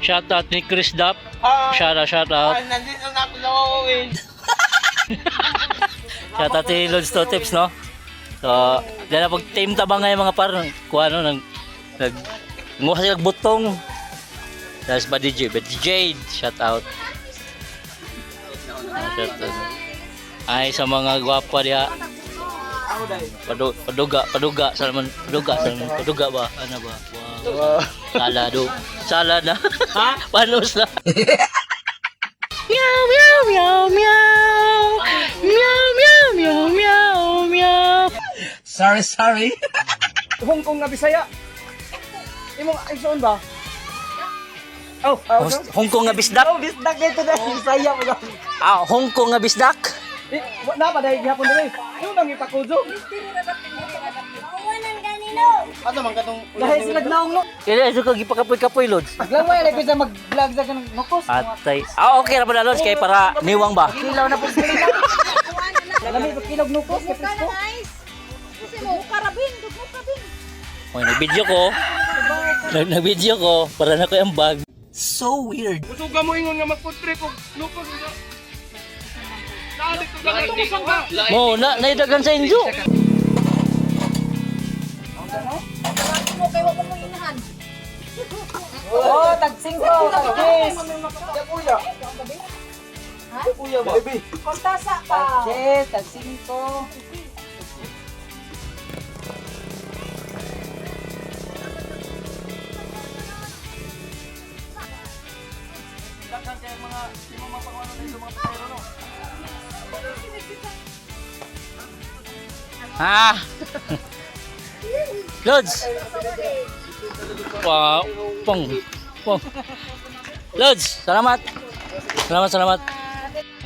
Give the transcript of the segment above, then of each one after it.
Shout out ni Chris Dap. Shout out. Nandito na ako sa Wawawin. Shout out ni Lods to Tips, no? So, dahil pag team tabang ngayon mga par, kuha no, nguha sila butong. Tapos ba DJ Jade, shout out. Shout out. Ay sa mga gwapa diha. Paduga ba? Ano ba? Wow. Salad na. Ha? Panos na. Meow meow meow meow. Meow meow meow meow meow. Sorry. Hong Kong nga Bisaya. Imong igsoon ba? Hong Kong nga bisdak. Bisdak dito na Bisaya mo. Hong Kong nga bisdak. Na pa dahil gihapon dili. Yung nang ipakudzo. Ano man katong dahil sila naong no. Kaya ito kag ipakapoy-kapoy Lods. Aglamay na ko sa mag-vlog sa kanang nukos. Atay. Okay ra ba na Lods kay para niwang ba? Kilaw na po sila. Lami ko kilog nukos kay Pisko. Kasi mo karabin, dugmo karabin. Oy, nag-video ko para na ko yung bag. So weird. Usuga mo ingon nga mag-food trip og lupos sa. Dali ko ba? Mo naidagan sa inyo. Mo kay wa ko mo inahan. Oh, tagsing ko. Yes. Kuya. Ha? Kuya baby. Kontasa pa. Yes, tagsing ko. Ha? Lods. Wow, pong. Lods, salamat.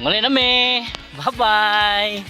Muli na me. Bye-bye.